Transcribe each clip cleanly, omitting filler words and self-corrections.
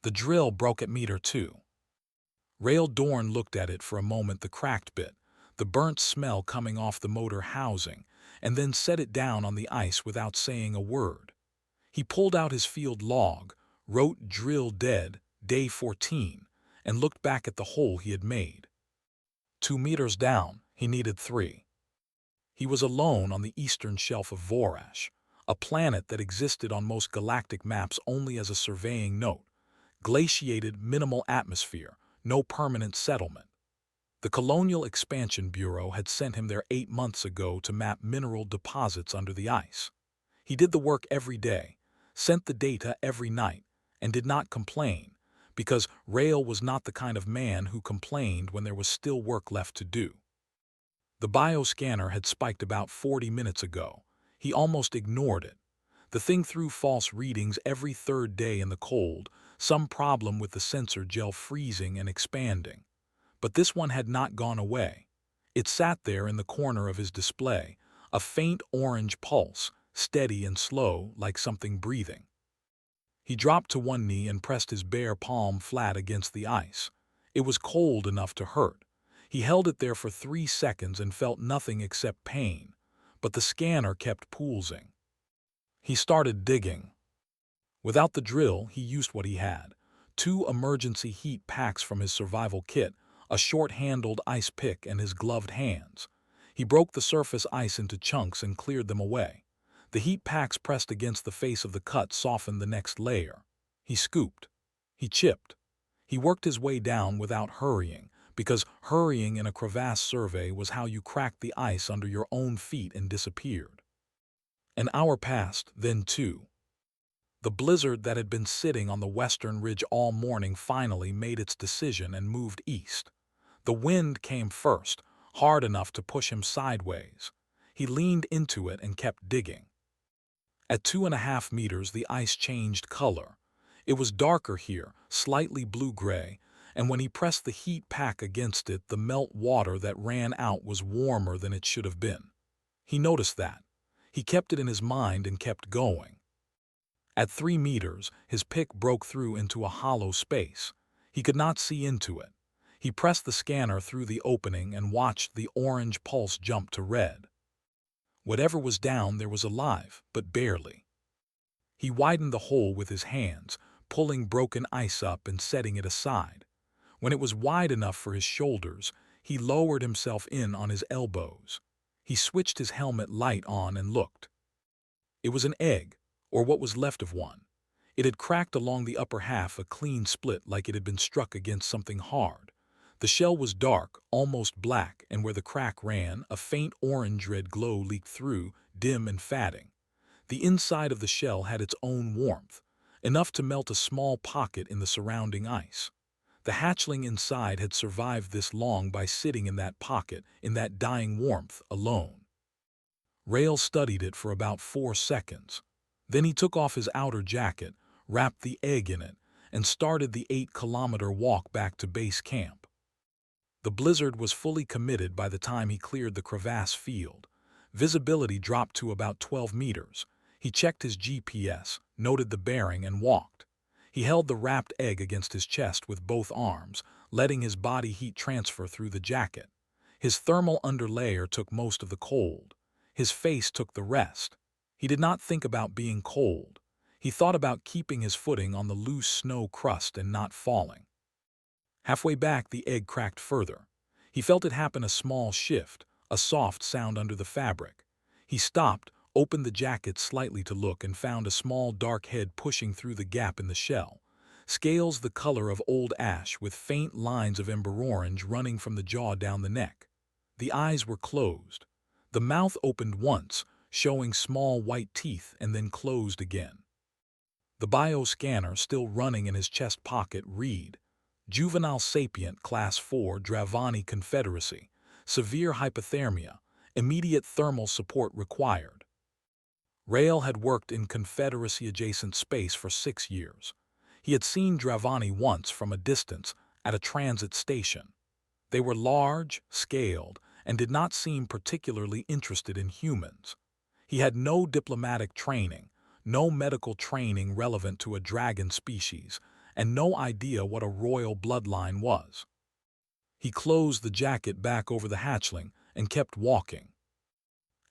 The drill broke at meter 2. Rail Dorn looked at it for a moment, the cracked bit, the burnt smell coming off the motor housing, and then set it down on the ice without saying a word. He pulled out his field log, wrote drill dead, day 14, and looked back at the hole he had made. 2 meters down, he needed 3. He was alone on the eastern shelf of Vorash, a planet that existed on most galactic maps only as a surveying note. Glaciated, minimal atmosphere, no permanent settlement. The Colonial Expansion Bureau had sent him there 8 months ago to map mineral deposits under the ice. He did the work every day, sent the data every night, and did not complain, because Rail was not the kind of man who complained when there was still work left to do. The bioscanner had spiked about 40 minutes ago. He almost ignored it. The thing threw false readings every third day in the cold, some problem with the sensor gel freezing and expanding. But this one had not gone away. It sat there in the corner of his display, a faint orange pulse, steady and slow, like something breathing. He dropped to one knee and pressed his bare palm flat against the ice. It was cold enough to hurt. He held it there for 3 seconds and felt nothing except pain, but the scanner kept pulsing. He started digging. Without the drill, he used what he had: 2 emergency heat packs from his survival kit, a short-handled ice pick, and his gloved hands. He broke the surface ice into chunks and cleared them away. The heat packs pressed against the face of the cut softened the next layer. He scooped. He chipped. He worked his way down without hurrying, because hurrying in a crevasse survey was how you cracked the ice under your own feet and disappeared. An hour passed, then 2. The blizzard that had been sitting on the western ridge all morning finally made its decision and moved east. The wind came first, hard enough to push him sideways. He leaned into it and kept digging. At 2.5 meters, the ice changed color. It was darker here, slightly blue-gray, and when he pressed the heat pack against it, the melt water that ran out was warmer than it should have been. He noticed that. He kept it in his mind and kept going. At 3 meters, his pick broke through into a hollow space. He could not see into it. He pressed the scanner through the opening and watched the orange pulse jump to red. Whatever was down there was alive, but barely. He widened the hole with his hands, pulling broken ice up and setting it aside. When it was wide enough for his shoulders, he lowered himself in on his elbows. He switched his helmet light on and looked. It was an egg, or what was left of one. It had cracked along the upper half, a clean split like it had been struck against something hard. The shell was dark, almost black, and where the crack ran, a faint orange-red glow leaked through, dim and fatting. The inside of the shell had its own warmth, enough to melt a small pocket in the surrounding ice. The hatchling inside had survived this long by sitting in that pocket, in that dying warmth, alone. Rail studied it for about 4 seconds. Then he took off his outer jacket, wrapped the egg in it, and started the 8-kilometer walk back to base camp. The blizzard was fully committed by the time he cleared the crevasse field. Visibility dropped to about 12 meters. He checked his GPS, noted the bearing, and walked. He held the wrapped egg against his chest with both arms, letting his body heat transfer through the jacket. His thermal underlayer took most of the cold. His face took the rest. He did not think about being cold. He thought about keeping his footing on the loose snow crust and not falling. Halfway back, the egg cracked further. He felt it happen, a small shift, a soft sound under the fabric. He stopped, opened the jacket slightly to look, and found a small dark head pushing through the gap in the shell. Scales the color of old ash with faint lines of ember orange running from the jaw down the neck. The eyes were closed. The mouth opened once, showing small white teeth, and then closed again. The bioscanner, still running in his chest pocket, read: Juvenile sapient, Class 4, Dravani Confederacy. Severe hypothermia. Immediate thermal support required. Rail had worked in Confederacy-adjacent space for 6 years. He had seen Dravani once from a distance at a transit station. They were large, scaled, and did not seem particularly interested in humans. He had no diplomatic training, no medical training relevant to a dragon species, and no idea what a royal bloodline was. He closed the jacket back over the hatchling and kept walking.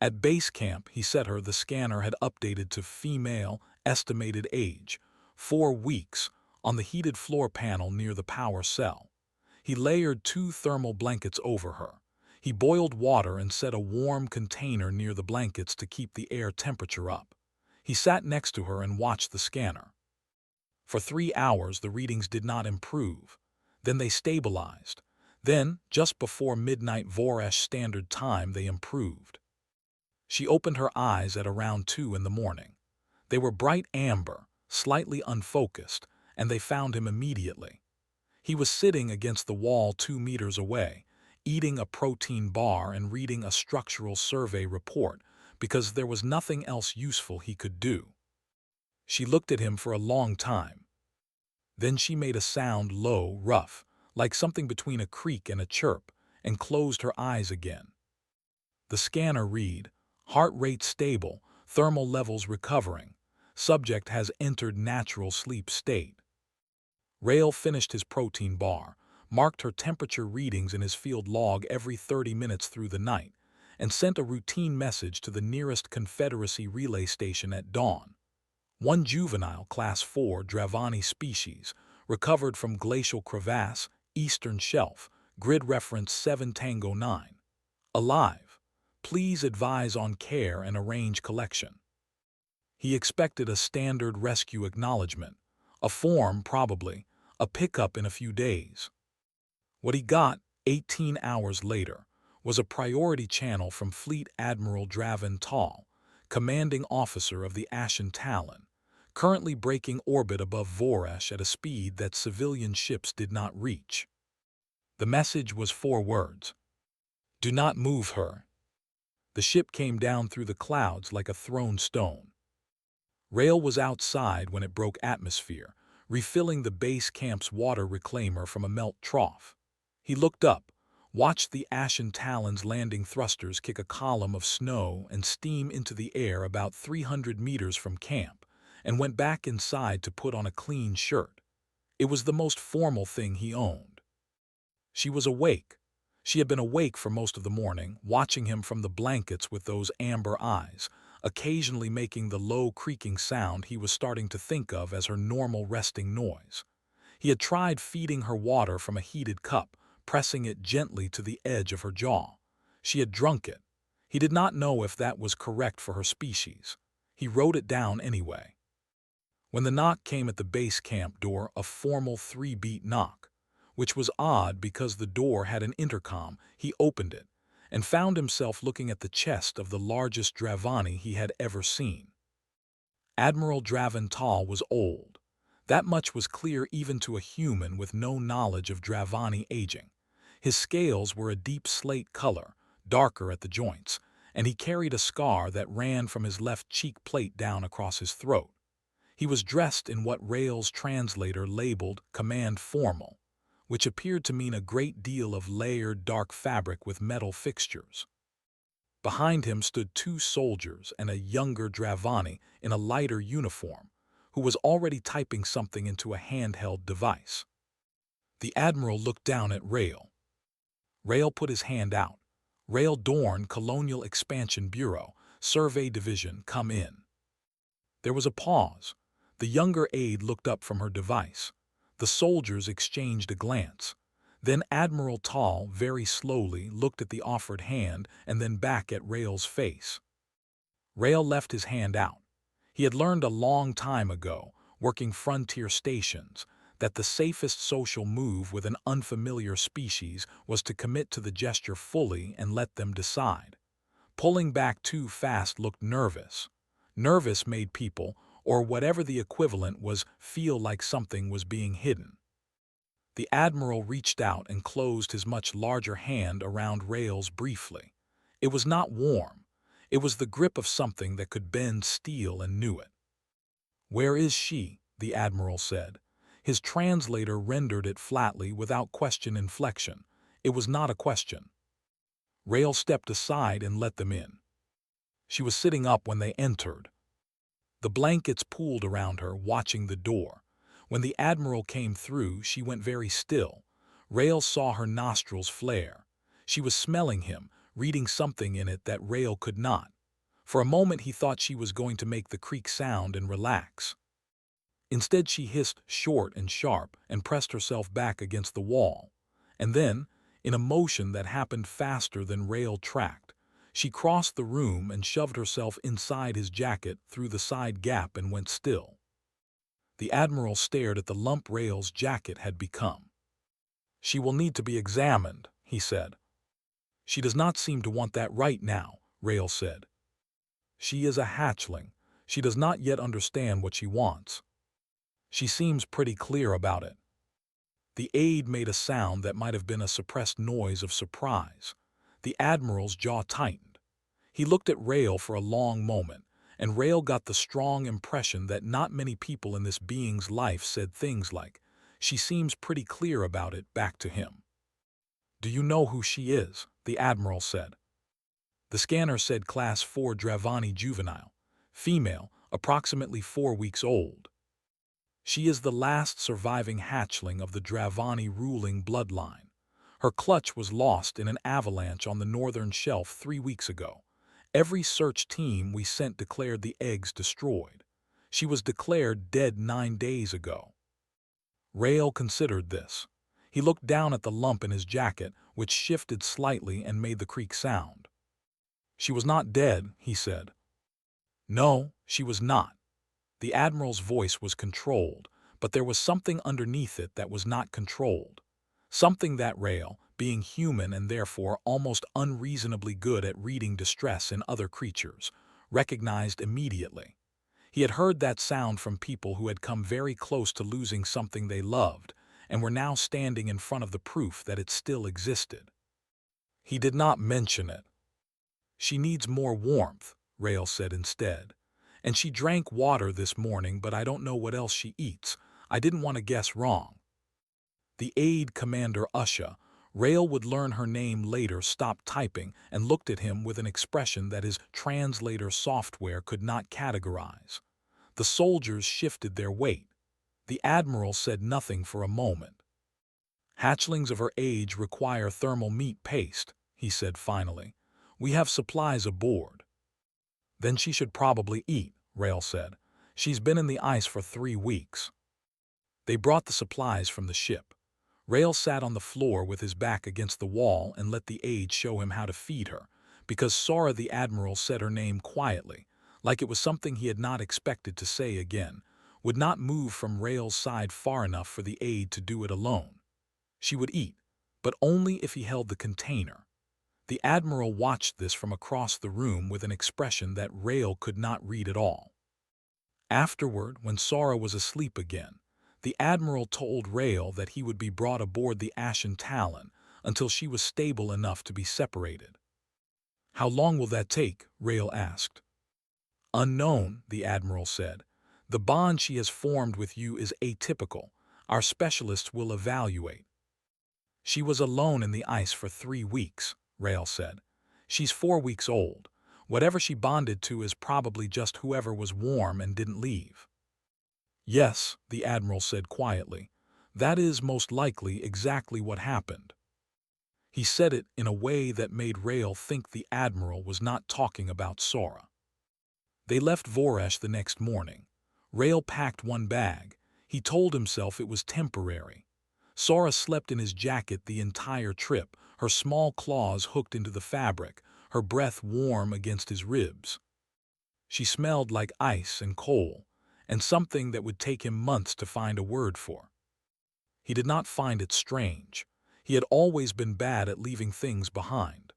At base camp, he said the scanner had updated to female, estimated age, 4 weeks, on the heated floor panel near the power cell. He layered 2 thermal blankets over her. He boiled water and set a warm container near the blankets to keep the air temperature up. He sat next to her and watched the scanner. For 3 hours, the readings did not improve. Then they stabilized. Then, just before midnight Voresh Standard Time, they improved. She opened her eyes at around 2 in the morning. They were bright amber, slightly unfocused, and they found him immediately. He was sitting against the wall 2 meters away, eating a protein bar and reading a structural survey report because there was nothing else useful he could do. She looked at him for a long time. Then she made a sound low, rough, like something between a creak and a chirp, and closed her eyes again. The scanner read, heart rate stable, thermal levels recovering. Subject has entered natural sleep state. Rail finished his protein bar, marked her temperature readings in his field log every 30 minutes through the night, and sent a routine message to the nearest Confederacy relay station at dawn. 1 juvenile Class 4 Dravani species, recovered from glacial crevasse, eastern shelf, grid reference 7 Tango 9. Alive. Please advise on care and arrange collection. He expected a standard rescue acknowledgement, a form probably, a pickup in a few days. What he got, 18 hours later, was a priority channel from Fleet Admiral Draven Tall, commanding officer of the Ashen Talon, currently breaking orbit above Voresh at a speed that civilian ships did not reach. The message was 4 words. Do not move her. The ship came down through the clouds like a thrown stone. Rail was outside when it broke atmosphere, refilling the base camp's water reclaimer from a melt trough. He looked up, watched the Ashen Talon's landing thrusters kick a column of snow and steam into the air about 300 meters from camp, and went back inside to put on a clean shirt. It was the most formal thing he owned. She was awake. She had been awake for most of the morning, watching him from the blankets with those amber eyes, occasionally making the low creaking sound he was starting to think of as her normal resting noise. He had tried feeding her water from a heated cup, pressing it gently to the edge of her jaw. She had drunk it. He did not know if that was correct for her species. He wrote it down anyway. When the knock came at the base camp door, a formal 3-beat knock, which was odd because the door had an intercom, he opened it and found himself looking at the chest of the largest Dravani he had ever seen. Admiral Draven Tall was old. That much was clear even to a human with no knowledge of Dravani aging. His scales were a deep slate color, darker at the joints, and he carried a scar that ran from his left cheek plate down across his throat. He was dressed in what Rail's translator labeled command formal, which appeared to mean a great deal of layered dark fabric with metal fixtures. Behind him stood 2 soldiers and a younger Dravani in a lighter uniform, who was already typing something into a handheld device. The Admiral looked down at Rail. Rail put his hand out. Rail Dorn, Colonial Expansion Bureau, Survey Division, come in. There was a pause. The younger aide looked up from her device. The soldiers exchanged a glance. Then Admiral Tall, very slowly, looked at the offered hand and then back at Rail's face. Rail left his hand out. He had learned a long time ago, working frontier stations, that the safest social move with an unfamiliar species was to commit to the gesture fully and let them decide. Pulling back too fast looked nervous. Nervous made people, or whatever the equivalent was, feel like something was being hidden. The Admiral reached out and closed his much larger hand around Rail's briefly. It was not warm. It was the grip of something that could bend steel and knew it. "Where is she?" the Admiral said. His translator rendered it flatly without question inflection. It was not a question. Rail stepped aside and let them in. She was sitting up when they entered. The blankets pooled around her, watching the door. When the Admiral came through, she went very still. Rael saw her nostrils flare. She was smelling him, reading something in it that Rael could not. For a moment he thought she was going to make the creak sound and relax. Instead she hissed short and sharp and pressed herself back against the wall. And then, in a motion that happened faster than Rael tracked, she crossed the room and shoved herself inside his jacket through the side gap and went still. The Admiral stared at the lump Rael's jacket had become. "She will need to be examined," he said. "She does not seem to want that right now," Rael said. "She is a hatchling. She does not yet understand what she wants. She seems pretty clear about it." The aide made a sound that might have been a suppressed noise of surprise. The Admiral's jaw tightened. He looked at Rael for a long moment, and Rael got the strong impression that not many people in this being's life said things like, "She seems pretty clear about it," back to him. "Do you know who she is?" the Admiral said. The scanner said Class 4 Dravani juvenile, female, approximately 4 weeks old. "She is the last surviving hatchling of the Dravani ruling bloodline. Her clutch was lost in an avalanche on the northern shelf 3 weeks ago. Every search team we sent declared the eggs destroyed. She was declared dead 9 days ago." Rael considered this. He looked down at the lump in his jacket, which shifted slightly and made the creak sound. "She was not dead," he said. "No, she was not." The Admiral's voice was controlled, but there was something underneath it that was not controlled. Something that Rael, being human and therefore almost unreasonably good at reading distress in other creatures, recognized immediately. He had heard that sound from people who had come very close to losing something they loved, and were now standing in front of the proof that it still existed. He did not mention it. "She needs more warmth," Rael said instead. "And she drank water this morning, but I don't know what else she eats. I didn't want to guess wrong." The aide, Commander Usha, Rael would learn her name later, stopped typing and looked at him with an expression that his translator software could not categorize. The soldiers shifted their weight. The Admiral said nothing for a moment. "Hatchlings of her age require thermal meat paste," he said finally. "We have supplies aboard." "Then she should probably eat," Rael said. "She's been in the ice for 3 weeks." They brought the supplies from the ship. Rael sat on the floor with his back against the wall and let the aide show him how to feed her, because Sora the Admiral said her name quietly, like it was something he had not expected to say again, would not move from Rael's side far enough for the aide to do it alone. She would eat, but only if he held the container. The Admiral watched this from across the room with an expression that Rael could not read at all. Afterward, when Sora was asleep again, the Admiral told Rael that he would be brought aboard the Ashen Talon until she was stable enough to be separated. "How long will that take?" Rael asked. "Unknown," the Admiral said. "The bond she has formed with you is atypical. Our specialists will evaluate." "She was alone in the ice for 3 weeks," Rael said. "She's 4 weeks old. Whatever she bonded to is probably just whoever was warm and didn't leave." "Yes," the Admiral said quietly. "That is most likely exactly what happened." He said it in a way that made Rael think the Admiral was not talking about Sora. They left Voresh the next morning. Rael packed 1 bag. He told himself it was temporary. Sora slept in his jacket the entire trip, her small claws hooked into the fabric, her breath warm against his ribs. She smelled like ice and coal, and something that would take him months to find a word for. He did not find it strange. He had always been bad at leaving things behind.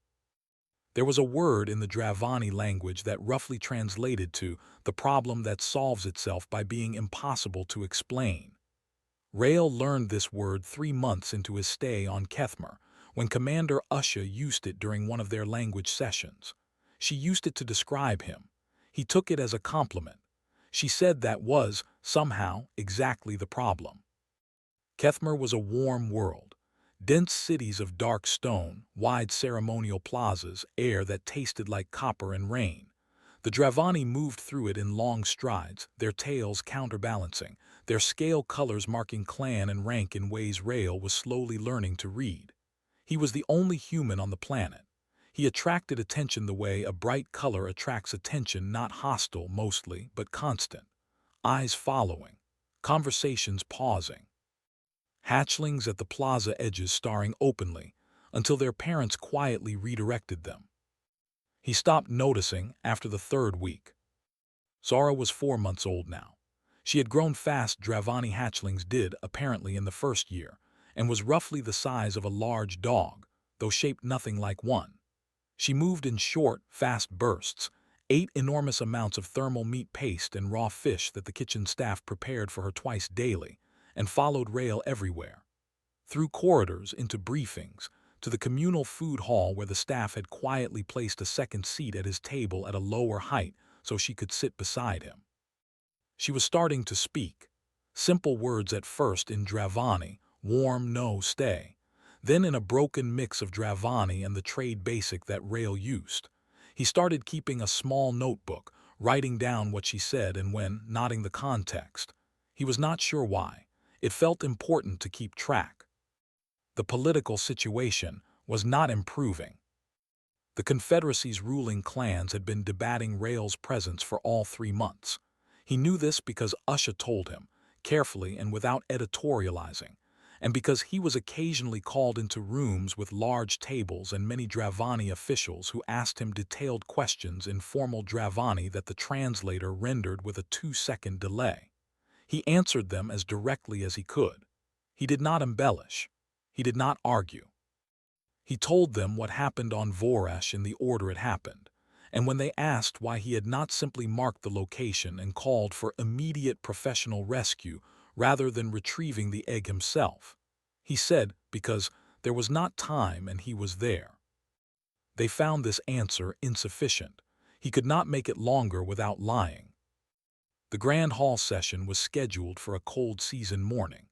There was a word in the Dravani language that roughly translated to "the problem that solves itself by being impossible to explain." Rael learned this word 3 months into his stay on Kethmer, when Commander Usha used it during one of their language sessions. She used it to describe him. He took it as a compliment. She said that was, somehow, exactly the problem. Kethmer was a warm world. Dense cities of dark stone, wide ceremonial plazas, air that tasted like copper and rain. The Dravani moved through it in long strides, their tails counterbalancing, their scale colors marking clan and rank in ways Rael was slowly learning to read. He was the only human on the planet. He attracted attention the way a bright color attracts attention, not hostile mostly, but constant. Eyes following. Conversations pausing. Hatchlings at the plaza edges staring openly, until their parents quietly redirected them. He stopped noticing after the third week. Zara was 4 months old now. She had grown fast Dravani hatchlings did, apparently in the first year, and was roughly the size of a large dog, though shaped nothing like one. She moved in short, fast bursts, ate enormous amounts of thermal meat paste and raw fish that the kitchen staff prepared for her twice daily, and followed Rael everywhere. Through corridors, into briefings, to the communal food hall where the staff had quietly placed a second seat at his table at a lower height so she could sit beside him. She was starting to speak. Simple words at first in Dravani, warm, no, stay. Then in a broken mix of Dravani and the trade basic that Rael used. He started keeping a small notebook, writing down what she said and when, noting the context. He was not sure why. It felt important to keep track. The political situation was not improving. The Confederacy's ruling clans had been debating Rael's presence for all 3 months. He knew this because Usha told him, carefully and without editorializing, and because he was occasionally called into rooms with large tables and many Dravani officials who asked him detailed questions in formal Dravani that the translator rendered with a 2-second delay. He answered them as directly as he could. He did not embellish. He did not argue. He told them what happened on Vorash in the order it happened, and when they asked why he had not simply marked the location and called for immediate professional rescue rather than retrieving the egg himself, he said because there was not time and he was there. They found this answer insufficient. He could not make it longer without lying. The Grand Hall session was scheduled for a cold season morning.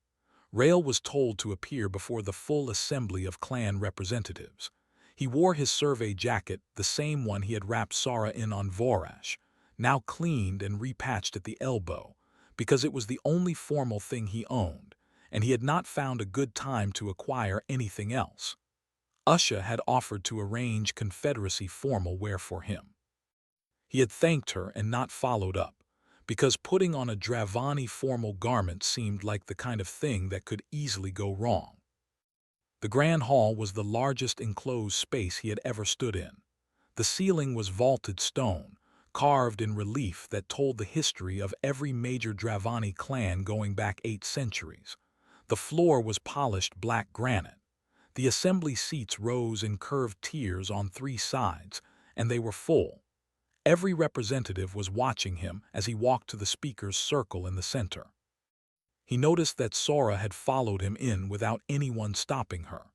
Rael was told to appear before the full assembly of clan representatives. He wore his survey jacket, the same one he had wrapped Sara in on Vorash, now cleaned and repatched at the elbow, because it was the only formal thing he owned, and he had not found a good time to acquire anything else. Usha had offered to arrange Confederacy formal wear for him. He had thanked her and not followed up, because putting on a Dravani formal garment seemed like the kind of thing that could easily go wrong. The Grand Hall was the largest enclosed space he had ever stood in. The ceiling was vaulted stone, carved in relief that told the history of every major Dravani clan going back 8 centuries. The floor was polished black granite. The assembly seats rose in curved tiers on 3 sides, and they were full. Every representative was watching him as he walked to the speaker's circle in the center. He noticed that Sora had followed him in without anyone stopping her.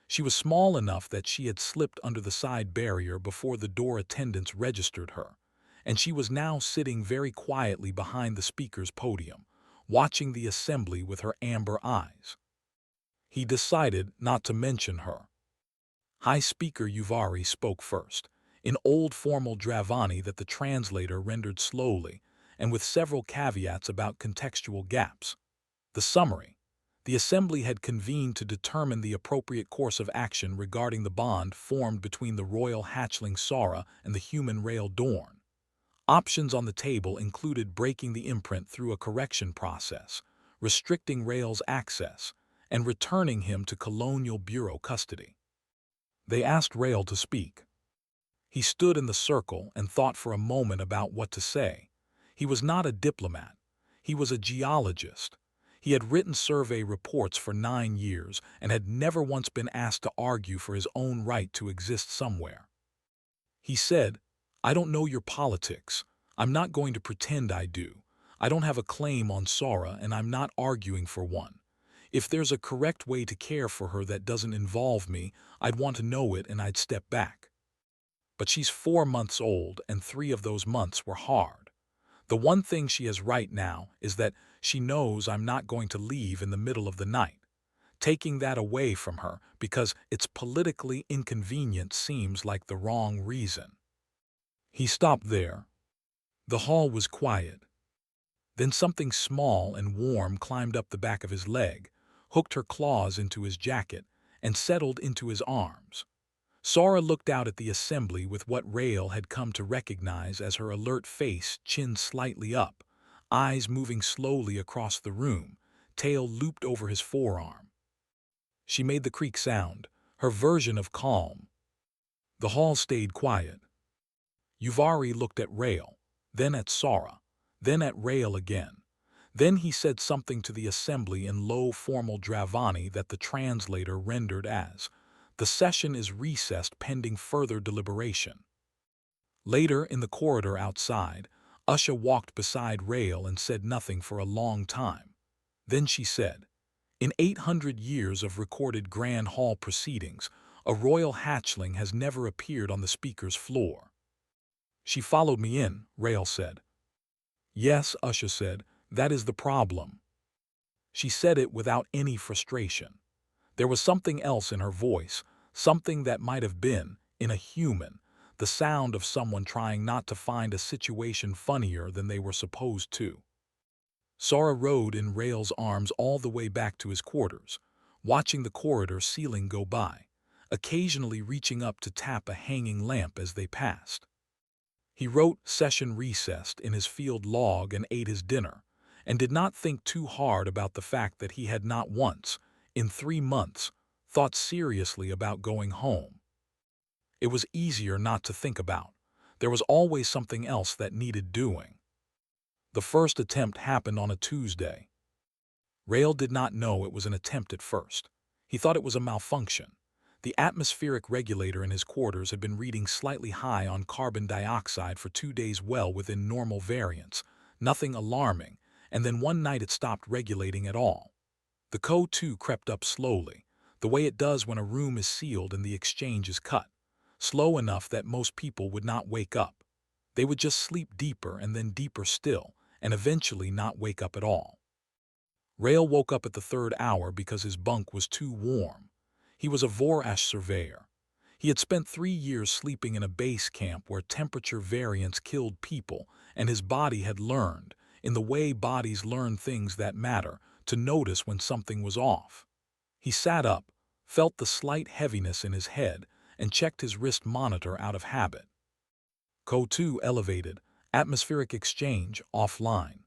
She was small enough that she had slipped under the side barrier before the door attendants registered her, and she was now sitting very quietly behind the speaker's podium, watching the assembly with her amber eyes. He decided not to mention her. High Speaker Uvari spoke first, in old formal Dravani that the translator rendered slowly and with several caveats about contextual gaps. The summary. The Assembly had convened to determine the appropriate course of action regarding the bond formed between the royal hatchling Sara and the human Rael Dorn. Options on the table included breaking the imprint through a correction process, restricting Rael's access, and returning him to Colonial Bureau custody. They asked Rael to speak. He stood in the circle and thought for a moment about what to say. He was not a diplomat. He was a geologist. He had written survey reports for 9 years and had never once been asked to argue for his own right to exist somewhere. He said, "I don't know your politics. I'm not going to pretend I do. I don't have a claim on Sara and I'm not arguing for one. If there's a correct way to care for her that doesn't involve me, I'd want to know it and I'd step back. But she's 4 months old and 3 of those months were hard. The one thing she has right now is that she knows I'm not going to leave in the middle of the night. Taking that away from her because it's politically inconvenient seems like the wrong reason." He stopped there. The hall was quiet. Then something small and warm climbed up the back of his leg, hooked her claws into his jacket, and settled into his arms. Sora looked out at the assembly with what Rael had come to recognize as her alert face, chin slightly up, eyes moving slowly across the room, tail looped over his forearm. She made the creak sound, her version of calm. The hall stayed quiet. Yuvari looked at Rael, then at Sora, then at Rael again. Then he said something to the assembly in low, formal Dravani that the translator rendered as, "The session is recessed pending further deliberation." Later, in the corridor outside, Usha walked beside Rael and said nothing for a long time. Then she said, "In 800 years of recorded Grand Hall proceedings, a royal hatchling has never appeared on the speaker's floor." "She followed me in," Rael said. "Yes," Usha said, "that is the problem." She said it without any frustration. There was something else in her voice, something that might have been, in a human, the sound of someone trying not to find a situation funnier than they were supposed to. Sora rode in Rael's arms all the way back to his quarters, watching the corridor ceiling go by, occasionally reaching up to tap a hanging lamp as they passed. He wrote "session recessed" in his field log and ate his dinner, and did not think too hard about the fact that he had not once, in 3 months, thought seriously about going home. It was easier not to think about. There was always something else that needed doing. The first attempt happened on a Tuesday. Rael did not know it was an attempt at first. He thought it was a malfunction. The atmospheric regulator in his quarters had been reading slightly high on carbon dioxide for 2 days, well within normal variance, nothing alarming, and then one night it stopped regulating at all. The CO2 crept up slowly, the way it does when a room is sealed and the exchange is cut, slow enough that most people would not wake up. They would just sleep deeper and then deeper still, and eventually not wake up at all. Rael woke up at the 3rd hour because his bunk was too warm. He was a Vorash surveyor. He had spent 3 years sleeping in a base camp where temperature variance killed people, and his body had learned, in the way bodies learn things that matter, to notice when something was off. He sat up, felt the slight heaviness in his head, and checked his wrist monitor out of habit. CO2 elevated, atmospheric exchange offline.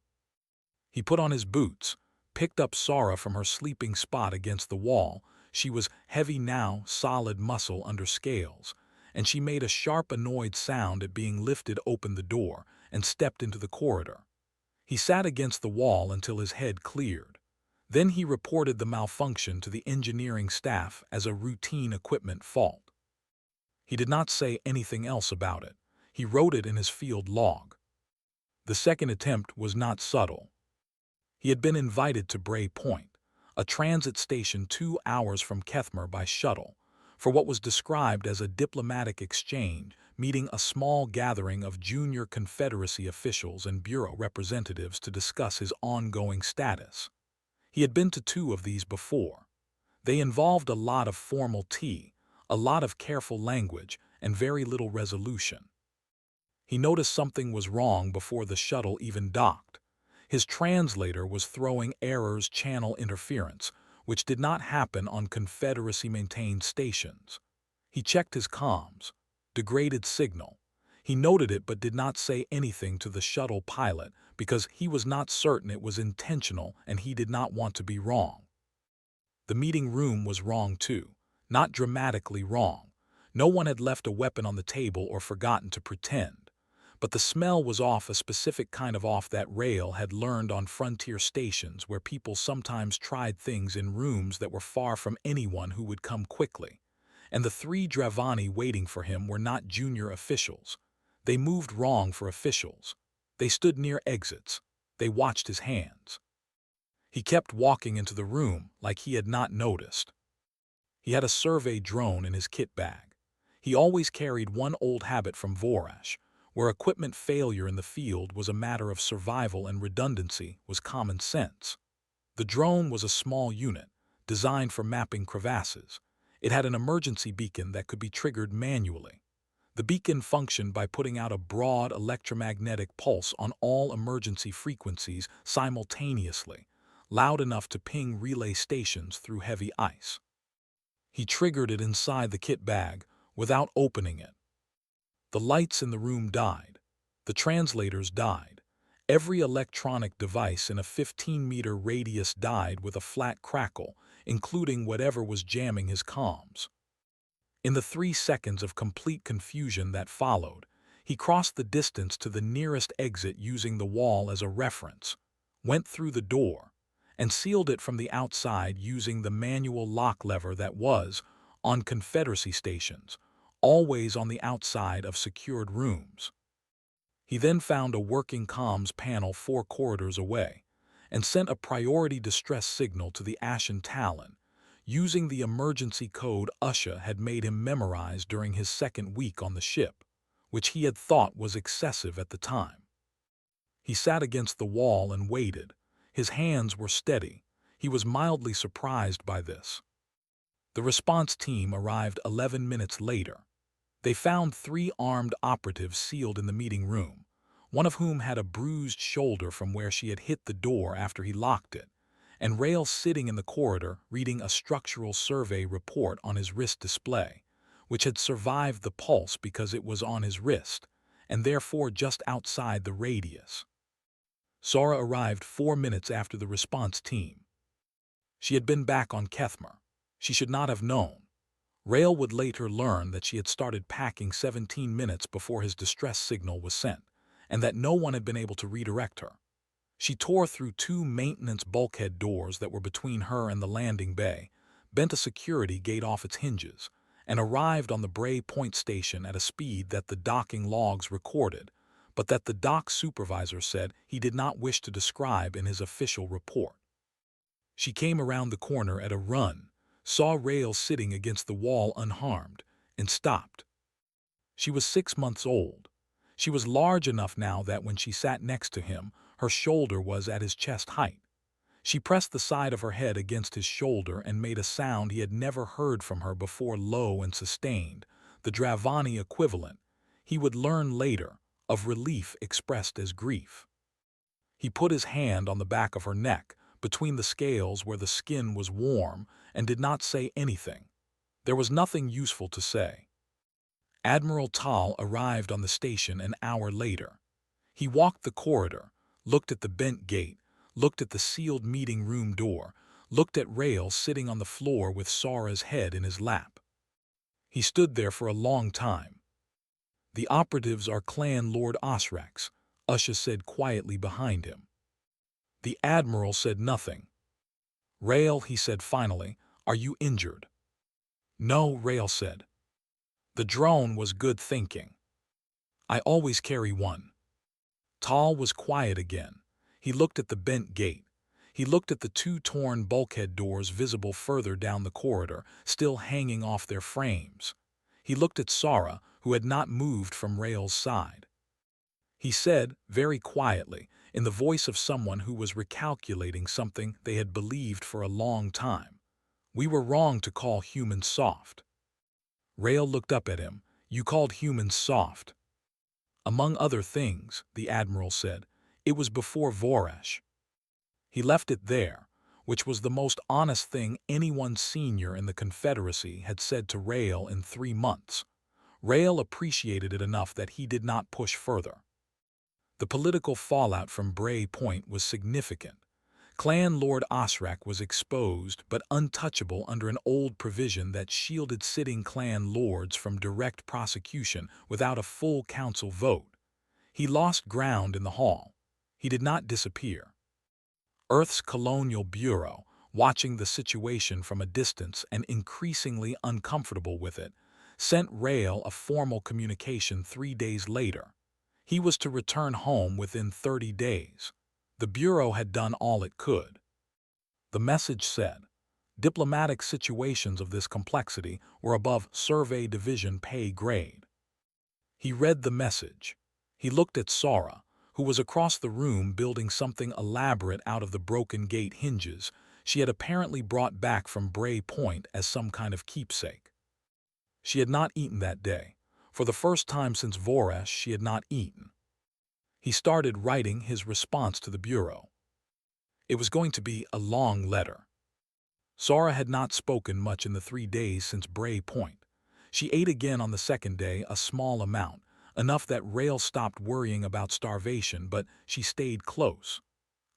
He put on his boots, picked up Sora from her sleeping spot against the wall. She was heavy now, solid muscle under scales, and she made a sharp, annoyed sound at being lifted open the door and stepped into the corridor. He sat against the wall until his head cleared. Then he reported the malfunction to the engineering staff as a routine equipment fault. He did not say anything else about it. He wrote it in his field log. The second attempt was not subtle. He had been invited to Bray Point, a transit station 2 hours from Kethmer by shuttle, for what was described as a diplomatic exchange, meeting a small gathering of junior Confederacy officials and bureau representatives to discuss his ongoing status. He had been to 2 of these before. They involved a lot of formal tea, a lot of careful language, and very little resolution. He noticed something was wrong before the shuttle even docked. His translator was throwing errors, channel interference, which did not happen on Confederacy-maintained stations. He checked his comms. Degraded signal. He noted it but did not say anything to the shuttle pilot because he was not certain it was intentional and he did not want to be wrong. The meeting room was wrong too, not dramatically wrong. No one had left a weapon on the table or forgotten to pretend. But the smell was off, a specific kind of off that Rael had learned on frontier stations where people sometimes tried things in rooms that were far from anyone who would come quickly. And the 3 Dravani waiting for him were not junior officials. They moved wrong for officials. They stood near exits. They watched his hands. He kept walking into the room like he had not noticed. He had a survey drone in his kit bag. He always carried one old habit from Vorash, where equipment failure in the field was a matter of survival and redundancy was common sense. The drone was a small unit, designed for mapping crevasses. It had an emergency beacon that could be triggered manually. The beacon functioned by putting out a broad electromagnetic pulse on all emergency frequencies simultaneously, loud enough to ping relay stations through heavy ice. He triggered it inside the kit bag without opening it. The lights in the room died. The translators died. Every electronic device in a 15-meter radius died with a flat crackle, including whatever was jamming his comms. In the 3 seconds of complete confusion that followed, he crossed the distance to the nearest exit using the wall as a reference, went through the door, and sealed it from the outside using the manual lock lever that was, on Confederacy stations, always on the outside of secured rooms. He then found a working comms panel 4 corridors away and sent a priority distress signal to the Ashen Talon, using the emergency code Usha had made him memorize during his 2nd week on the ship, which he had thought was excessive at the time. He sat against the wall and waited. His hands were steady. He was mildly surprised by this. The response team arrived 11 minutes later. They found 3 armed operatives sealed in the meeting room, one of whom had a bruised shoulder from where she had hit the door after he locked it, and Rail sitting in the corridor reading a structural survey report on his wrist display, which had survived the pulse because it was on his wrist, and therefore just outside the radius. Sora arrived 4 minutes after the response team. She had been back on Kethmer. She should not have known. Rail would later learn that she had started packing 17 minutes before his distress signal was sent, and that no one had been able to redirect her. She tore through 2 maintenance bulkhead doors that were between her and the landing bay, bent a security gate off its hinges, and arrived on the Bray Point station at a speed that the docking logs recorded, but that the dock supervisor said he did not wish to describe in his official report. She came around the corner at a run, saw Rail sitting against the wall unharmed, and stopped. She was 6 months old. She was large enough now that when she sat next to him, her shoulder was at his chest height. She pressed the side of her head against his shoulder and made a sound he had never heard from her before, low and sustained, the Dravani equivalent, he would learn later, of relief expressed as grief. He put his hand on the back of her neck, between the scales where the skin was warm, and did not say anything. There was nothing useful to say. Admiral Tal arrived on the station an hour later. He walked the corridor, looked at the bent gate, looked at the sealed meeting room door, looked at Rail sitting on the floor with Sora's head in his lap. He stood there for a long time. "The operatives are Clan Lord Osrax," Usha said quietly behind him. The Admiral said nothing. "Rail," he said finally, "are you injured?" "No," Rail said. The drone was good thinking. "I always carry one." Tal was quiet again. He looked at the bent gate. He looked at the 2 torn bulkhead doors visible further down the corridor, still hanging off their frames. He looked at Sora, who had not moved from Rail's side. He said, very quietly, in the voice of someone who was recalculating something they had believed for a long time, "We were wrong to call humans soft." Rail looked up at him. "You called humans soft." "Among other things," the Admiral said, "it was before Voresh." He left it there, which was the most honest thing anyone senior in the Confederacy had said to Rail in 3 months. Rail appreciated it enough that he did not push further. The political fallout from Bray Point was significant. Clan Lord Osrak was exposed but untouchable under an old provision that shielded sitting clan lords from direct prosecution without a full council vote. He lost ground in the hall. He did not disappear. Earth's Colonial Bureau, watching the situation from a distance and increasingly uncomfortable with it, sent Rail a formal communication 3 days later. He was to return home within 30 days. The Bureau had done all it could. The message said, diplomatic situations of this complexity were above Survey Division pay grade. He read the message. He looked at Sora, who was across the room building something elaborate out of the broken gate hinges she had apparently brought back from Bray Point as some kind of keepsake. She had not eaten that day. For the first time since Voresh, she had not eaten. He started writing his response to the bureau. It was going to be a long letter. Sora had not spoken much in the 3 days since Bray Point. She ate again on the second day, a small amount, enough that Rail stopped worrying about starvation, but she stayed close.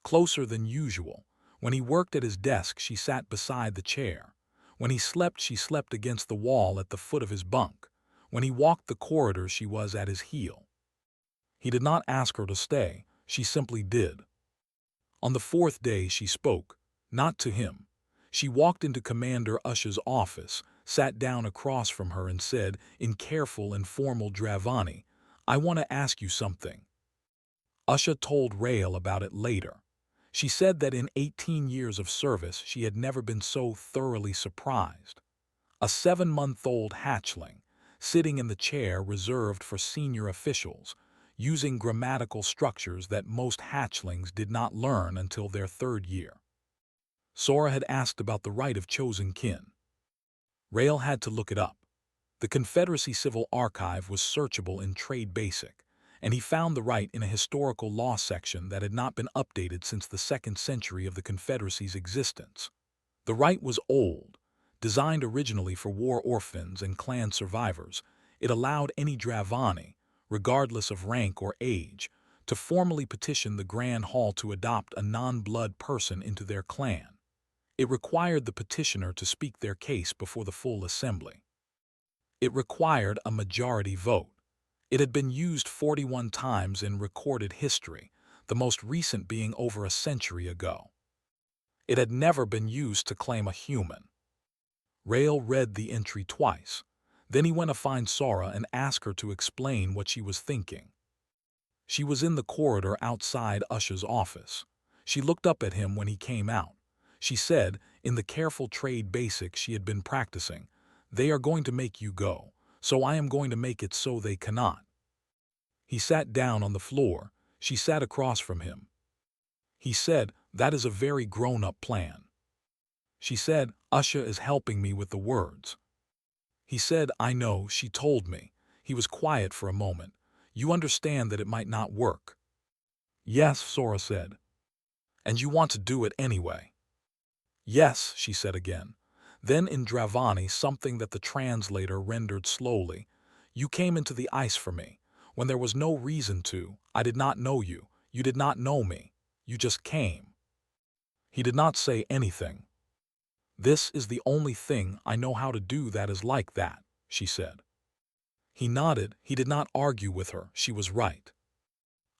Closer than usual. When he worked at his desk, she sat beside the chair. When he slept, she slept against the wall at the foot of his bunk. When he walked the corridor, she was at his heel. He did not ask her to stay, she simply did. On the 4th day she spoke, not to him. She walked into Commander Usha's office, sat down across from her and said, in careful and formal Dravani, "I want to ask you something." Usha told Rael about it later. She said that in 18 years of service she had never been so thoroughly surprised. A 7-month-old hatchling, sitting in the chair reserved for senior officials, using grammatical structures that most hatchlings did not learn until their 3rd year. Sora had asked about the right of chosen kin. Rael had to look it up. The Confederacy Civil Archive was searchable in Trade Basic, and he found the right in a historical law section that had not been updated since the 2nd century of the Confederacy's existence. The right was old. Designed originally for war orphans and clan survivors, it allowed any Dravani, regardless of rank or age, to formally petition the Grand Hall to adopt a non-blood person into their clan. It required the petitioner to speak their case before the full assembly. It required a majority vote. It had been used 41 times in recorded history, the most recent being over a century ago. It had never been used to claim a human. Rael read the entry twice. Then he went to find Sora and asked her to explain what she was thinking. She was in the corridor outside Usha's office. She looked up at him when he came out. She said, in the careful trade basics she had been practicing, "They are going to make you go, so I am going to make it so they cannot." He sat down on the floor. She sat across from him. He said, "That is a very grown-up plan." She said, "Usha is helping me with the words." He said, "I know, she told me." He was quiet for a moment. "You understand that it might not work." "Yes," Sora said. "And you want to do it anyway." "Yes," she said again. Then in Dravani, something that the translator rendered slowly, "You came into the ice for me, when there was no reason to. I did not know you. You did not know me. You just came." He did not say anything. "This is the only thing I know how to do that is like that," she said. He nodded. He did not argue with her. She was right.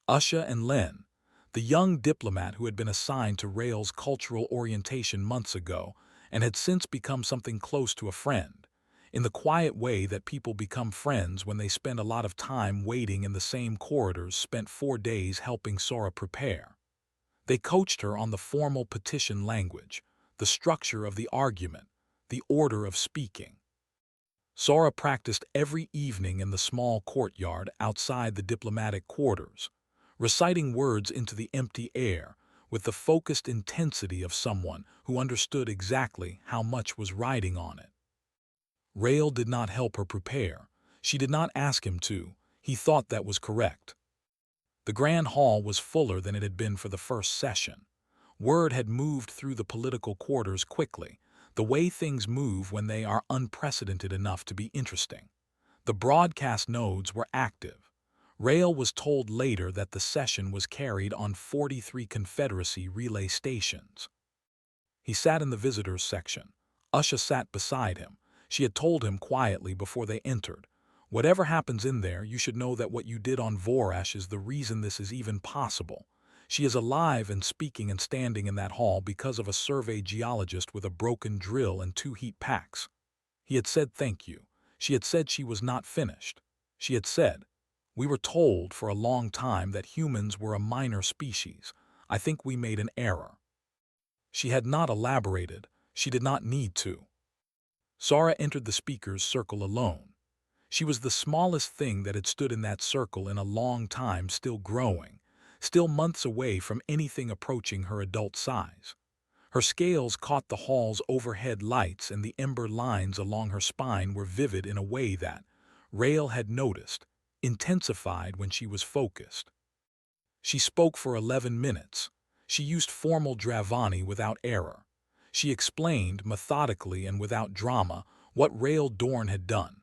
Usha and Len, the young diplomat who had been assigned to Rael's cultural orientation months ago and had since become something close to a friend, in the quiet way that people become friends when they spend a lot of time waiting in the same corridors, spent 4 days helping Sora prepare. They coached her on the formal petition language, the structure of the argument, the order of speaking. Sora practiced every evening in the small courtyard outside the diplomatic quarters, reciting words into the empty air with the focused intensity of someone who understood exactly how much was riding on it. Rael did not help her prepare. She did not ask him to. He thought that was correct. The Grand Hall was fuller than it had been for the first session. Word had moved through the political quarters quickly, the way things move when they are unprecedented enough to be interesting. The broadcast nodes were active. Rael was told later that the session was carried on 43 Confederacy relay stations. He sat in the visitors section. Usha sat beside him. She had told him quietly before they entered, "Whatever happens in there, you should know that what you did on Voresh is the reason this is even possible." She is alive and speaking and standing in that hall because of a survey geologist with a broken drill and 2 heat packs. He had said thank you. She had said she was not finished. She had said, "We were told for a long time that humans were a minor species. I think we made an error." She had not elaborated. She did not need to. Sora entered the speaker's circle alone. She was the smallest thing that had stood in that circle in a long time, still growing, still months away from anything approaching her adult size. Her scales caught the hall's overhead lights and the ember lines along her spine were vivid in a way that, Rael had noticed, intensified when she was focused. She spoke for 11 minutes. She used formal Dravani without error. She explained, methodically and without drama, what Rael Dorn had done.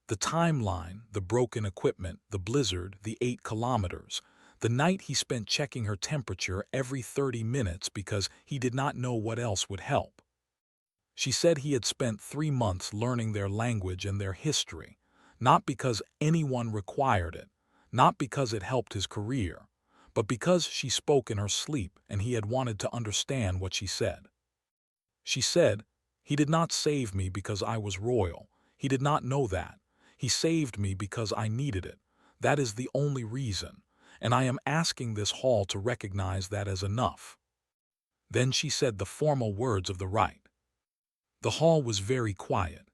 The timeline, the broken equipment, the blizzard, the 8 kilometers, the night he spent checking her temperature every 30 minutes because he did not know what else would help. She said he had spent 3 months learning their language and their history, not because anyone required it, not because it helped his career, but because she spoke in her sleep and he had wanted to understand what she said. She said, "He did not save me because I was royal. He did not know that. He saved me because I needed it. That is the only reason, and I am asking this hall to recognize that as enough." Then she said the formal words of the rite. The hall was very quiet.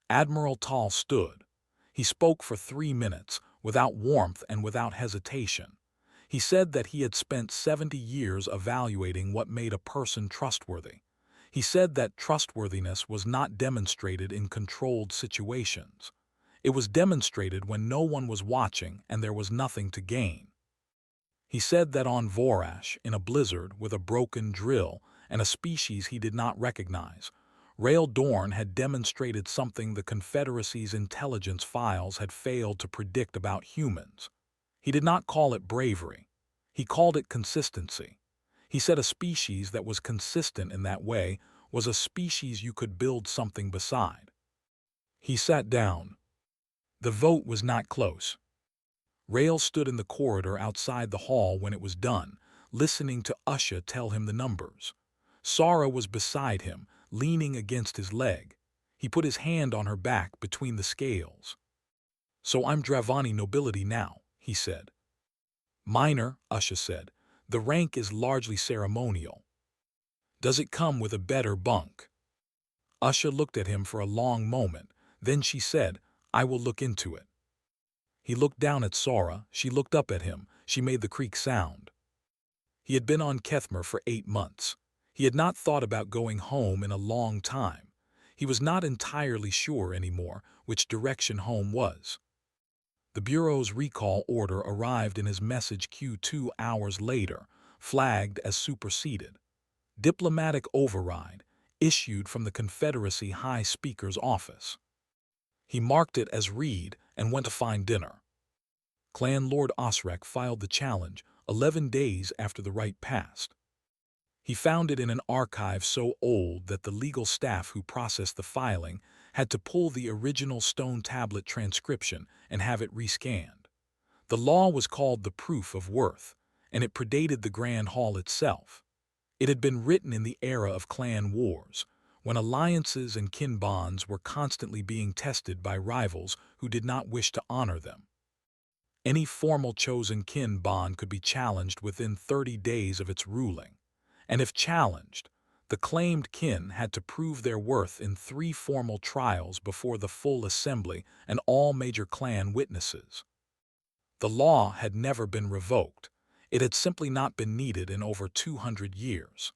Admiral Tal stood. He spoke for 3 minutes, without warmth and without hesitation. He said that he had spent 70 years evaluating what made a person trustworthy. He said that trustworthiness was not demonstrated in controlled situations. It was demonstrated when no one was watching and there was nothing to gain. He said that on Vorash, in a blizzard with a broken drill and a species he did not recognize, Rael Dorn had demonstrated something the Confederacy's intelligence files had failed to predict about humans. He did not call it bravery. He called it consistency. He said a species that was consistent in that way was a species you could build something beside. He sat down. The vote was not close. Rael stood in the corridor outside the hall when it was done, listening to Usha tell him the numbers. Sara was beside him, leaning against his leg. He put his hand on her back between the scales. "So I'm Dravani nobility now," he said. "Minor," Usha said. "The rank is largely ceremonial." "Does it come with a better bunk?" Usha looked at him for a long moment. Then she said, "I will look into it." He looked down at Sara. She looked up at him. She made the creak sound. He had been on Kethmer for 8 months. He had not thought about going home in a long time. He was not entirely sure anymore which direction home was. The Bureau's recall order arrived in his message queue 2 hours later, flagged as superseded. Diplomatic override, issued from the Confederacy High Speaker's office. He marked it as read and went to find dinner. Clan Lord Osrek filed the challenge 11 days after the rite passed. He found it in an archive so old that the legal staff who processed the filing had to pull the original stone tablet transcription and have it rescanned. The law was called the Proof of Worth, and it predated the Grand Hall itself. It had been written in the era of clan wars, when alliances and kin bonds were constantly being tested by rivals who did not wish to honor them. Any formal chosen kin bond could be challenged within 30 days of its ruling. And if challenged, the claimed kin had to prove their worth in 3 formal trials before the full assembly and all major clan witnesses. The law had never been revoked. It had simply not been needed in over 200 years.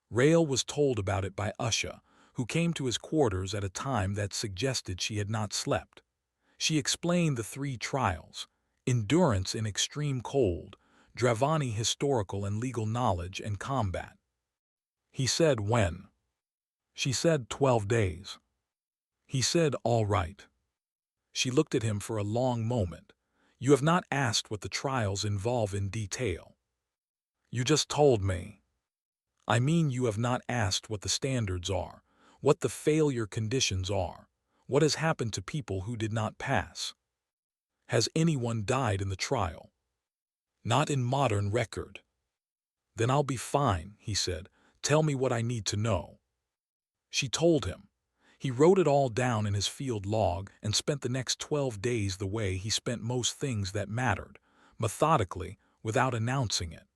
Rael was told about it by Usha, who came to his quarters at a time that suggested she had not slept. She explained the 3 trials: endurance in extreme cold, Dravani historical and legal knowledge, and combat. He said, "When?" She said, 12 days. He said, "All right." She looked at him for a long moment. "You have not asked what the trials involve in detail." "You just told me." "I mean, you have not asked what the standards are, what the failure conditions are, what has happened to people who did not pass. Has anyone died in the trial?" "Not in modern record." "Then I'll be fine," he said. "Tell me what I need to know." She told him. He wrote it all down in his field log and spent the next 12 days the way he spent most things that mattered, methodically, without announcing it.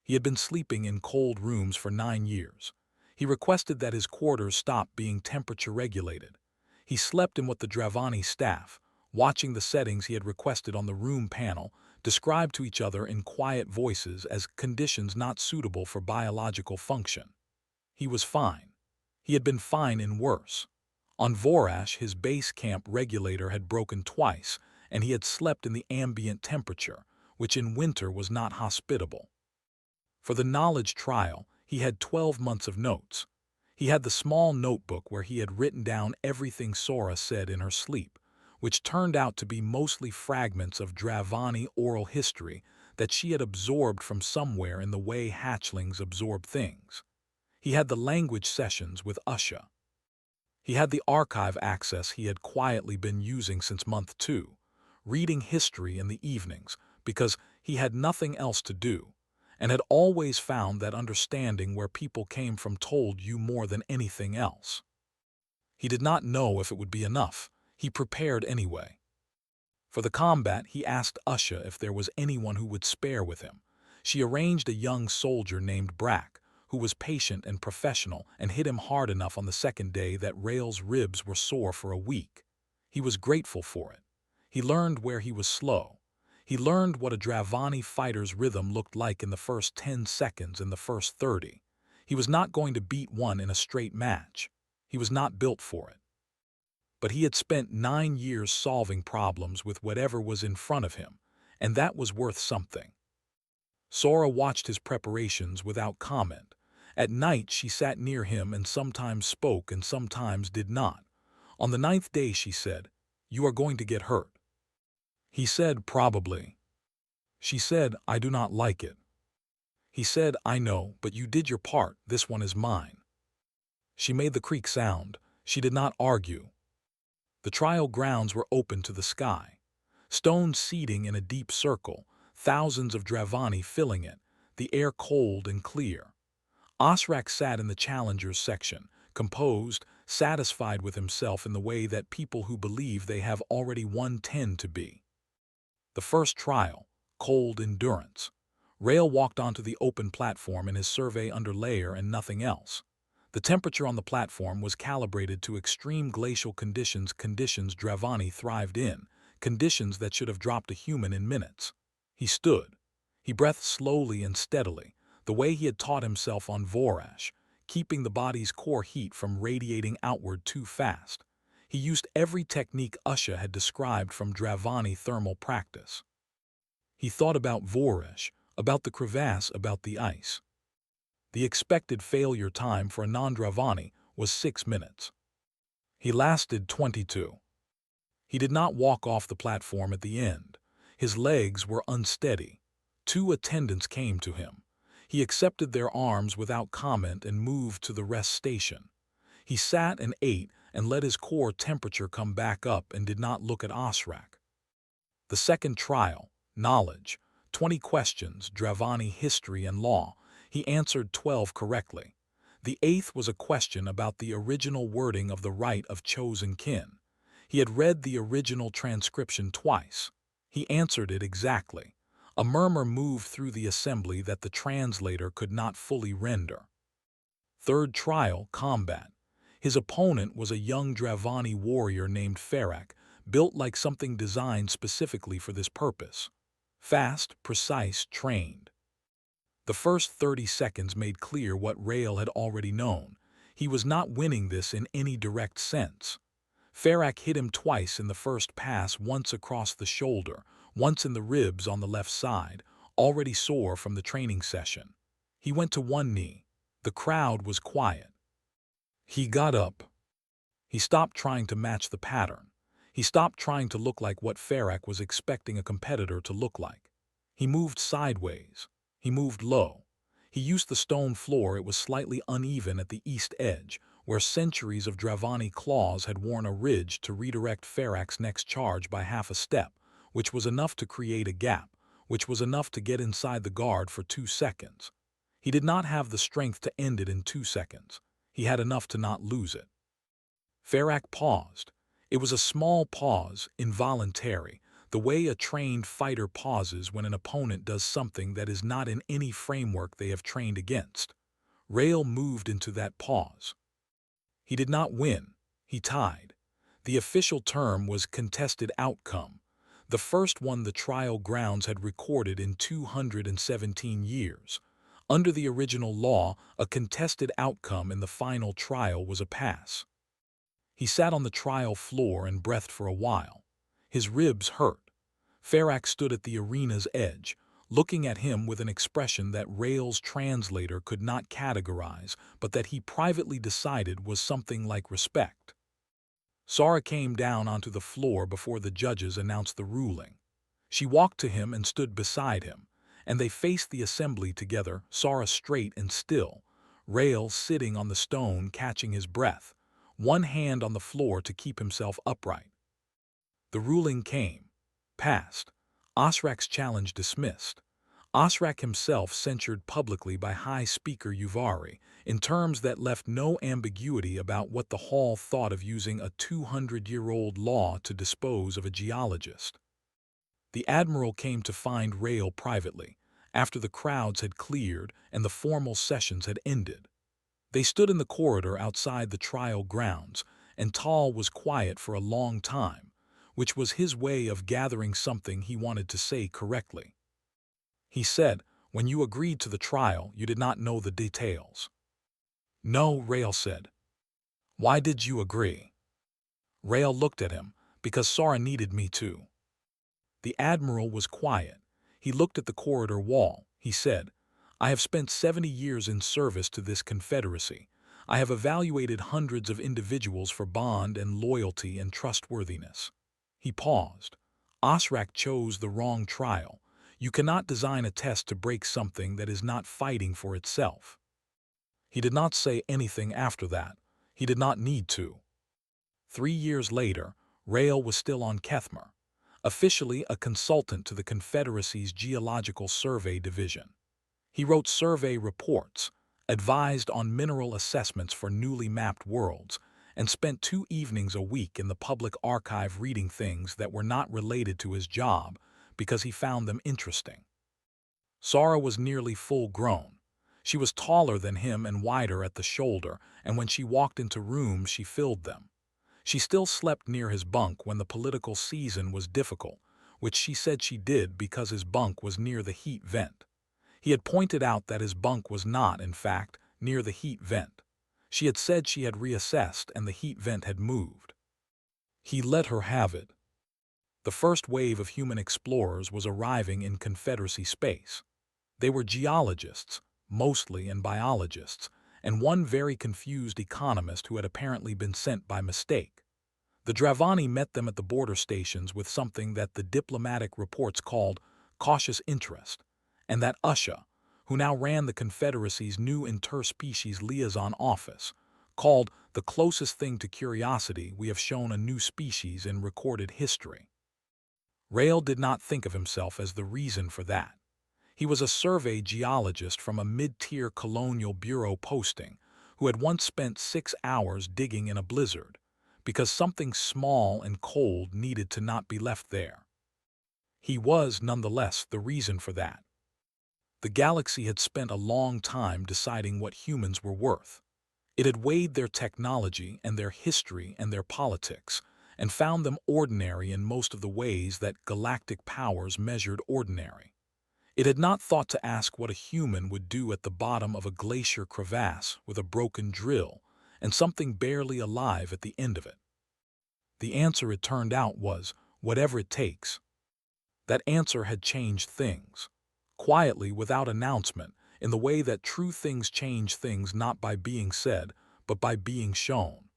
He had been sleeping in cold rooms for 9 years. He requested that his quarters stop being temperature regulated. He slept in what the Dravani staff, watching the settings he had requested on the room panel, described to each other in quiet voices as conditions not suitable for biological function. He was fine. He had been fine in worse. On Vorash, his base camp regulator had broken twice, and he had slept in the ambient temperature, which in winter was not hospitable. For the knowledge trial, he had 12 months of notes. He had the small notebook where he had written down everything Sora said in her sleep, which turned out to be mostly fragments of Dravani oral history that she had absorbed from somewhere in the way hatchlings absorb things. He had the language sessions with Usha. He had the archive access he had quietly been using since month 2, reading history in the evenings because he had nothing else to do, and had always found that understanding where people came from told you more than anything else. He did not know if it would be enough. He prepared anyway. For the combat, he asked Usha if there was anyone who would spare with him. She arranged a young soldier named Brack, who was patient and professional, and hit him hard enough on the second day that Rael's ribs were sore for a week. He was grateful for it. He learned where he was slow. He learned what a Dravani fighter's rhythm looked like in the first 10 seconds and the first 30. He was not going to beat one in a straight match. He was not built for it. But he had spent 9 years solving problems with whatever was in front of him, and that was worth something. Sora watched his preparations without comment. At night she sat near him and sometimes spoke and sometimes did not. On the 9th day she said, "You are going to get hurt." He said, "Probably." She said, "I do not like it." He said, "I know, but you did your part, this one is mine." She made the creak sound. She did not argue. The trial grounds were open to the sky. Stones seating in a deep circle, thousands of Dravani filling it, the air cold and clear. Osrak sat in the challengers section, composed, satisfied with himself in the way that people who believe they have already won tend to be. The first trial, cold endurance. Rael walked onto the open platform in his survey under layer and nothing else. The temperature on the platform was calibrated to extreme glacial conditions Dravani thrived in, conditions that should have dropped a human in minutes. He stood. He breathed slowly and steadily, the way he had taught himself on Vorash, keeping the body's core heat from radiating outward too fast. He used every technique Usha had described from Dravani thermal practice. He thought about Vorash, about the crevasse, about the ice. The expected failure time for a non-Dravani was 6 minutes. He lasted 22. He did not walk off the platform at the end. His legs were unsteady. 2 attendants came to him. He accepted their arms without comment and moved to the rest station. He sat and ate and let his core temperature come back up and did not look at Osrak. The second trial, knowledge, 20 questions, Dravani history and law. He answered 12 correctly. The 8th was a question about the original wording of the right of chosen kin. He had read the original transcription twice. He answered it exactly. A murmur moved through the assembly that the translator could not fully render. Third trial, combat. His opponent was a young Dravani warrior named Ferak, built like something designed specifically for this purpose. Fast, precise, trained. The first 30 seconds made clear what Rael had already known. He was not winning this in any direct sense. Ferak hit him twice in the first pass, once across the shoulder, once in the ribs on the left side, already sore from the training session. He went to one knee. The crowd was quiet. He got up. He stopped trying to match the pattern. He stopped trying to look like what Ferak was expecting a competitor to look like. He moved sideways. He moved low. He used the stone floor. It was slightly uneven at the east edge, where centuries of Dravani claws had worn a ridge to redirect Ferak's next charge by half a step, which was enough to create a gap, which was enough to get inside the guard for 2 seconds. He did not have the strength to end it in 2 seconds. He had enough to not lose it. Ferak paused. It was a small pause, involuntary, the way a trained fighter pauses when an opponent does something that is not in any framework they have trained against. Rael moved into that pause. He did not win. He tied. The official term was contested outcome, the first one the trial grounds had recorded in 217 years. Under the original law, a contested outcome in the final trial was a pass. He sat on the trial floor and breathed for a while. His ribs hurt. Ferak stood at the arena's edge, looking at him with an expression that Rael's translator could not categorize, but that he privately decided was something like respect. Sara came down onto the floor before the judges announced the ruling. She walked to him and stood beside him, and they faced the assembly together, Sara straight and still, Rael sitting on the stone catching his breath, one hand on the floor to keep himself upright. The ruling came. Passed. Osrak's challenge dismissed. Osrak himself censured publicly by High Speaker Uvari, in terms that left no ambiguity about what the hall thought of using a 200-year-old law to dispose of a geologist. The admiral came to find Rael privately, after the crowds had cleared and the formal sessions had ended. They stood in the corridor outside the trial grounds, and Tal was quiet for a long time, which was his way of gathering something he wanted to say correctly. He said, "When you agreed to the trial, you did not know the details." "No," Rael said. "Why did you agree?" Rael looked at him, "Because Sara needed me to." The admiral was quiet. He looked at the corridor wall. He said, "I have spent 70 years in service to this confederacy. I have evaluated hundreds of individuals for bond and loyalty and trustworthiness." He paused. "Osrak chose the wrong trial. You cannot design a test to break something that is not fighting for itself." He did not say anything after that. He did not need to. 3 years later, Rael was still on Kethmer, officially a consultant to the Confederacy's Geological Survey Division. He wrote survey reports, advised on mineral assessments for newly mapped worlds, and spent 2 evenings a week in the public archive reading things that were not related to his job because he found them interesting. Sara was nearly full-grown. She was taller than him and wider at the shoulder, and when she walked into rooms she filled them. She still slept near his bunk when the political season was difficult, which she said she did because his bunk was near the heat vent. He had pointed out that his bunk was not, in fact, near the heat vent. She had said she had reassessed and the heat vent had moved. He let her have it. The first wave of human explorers was arriving in Confederacy space. They were geologists, mostly, and biologists, and one very confused economist who had apparently been sent by mistake. The Dravani met them at the border stations with something that the diplomatic reports called cautious interest, and that Usha, who now ran the Confederacy's new interspecies liaison office, called the closest thing to curiosity we have shown a new species in recorded history. Rael did not think of himself as the reason for that. He was a survey geologist from a mid-tier colonial bureau posting who had once spent 6 hours digging in a blizzard because something small and cold needed to not be left there. He was, nonetheless, the reason for that. The galaxy had spent a long time deciding what humans were worth. It had weighed their technology and their history and their politics, and found them ordinary in most of the ways that galactic powers measured ordinary. It had not thought to ask what a human would do at the bottom of a glacier crevasse with a broken drill and something barely alive at the end of it. The answer, it turned out, was, whatever it takes. That answer had changed things, quietly, without announcement, in the way that true things change things not by being said, but by being shown.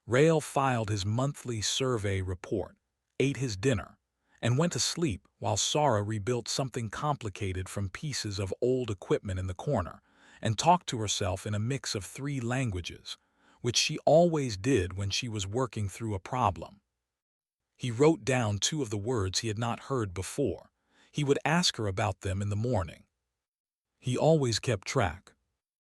Rael filed his monthly survey report, ate his dinner, and went to sleep while Sara rebuilt something complicated from pieces of old equipment in the corner and talked to herself in a mix of 3 languages, which she always did when she was working through a problem. He wrote down 2 of the words he had not heard before. He would ask her about them in the morning. He always kept track.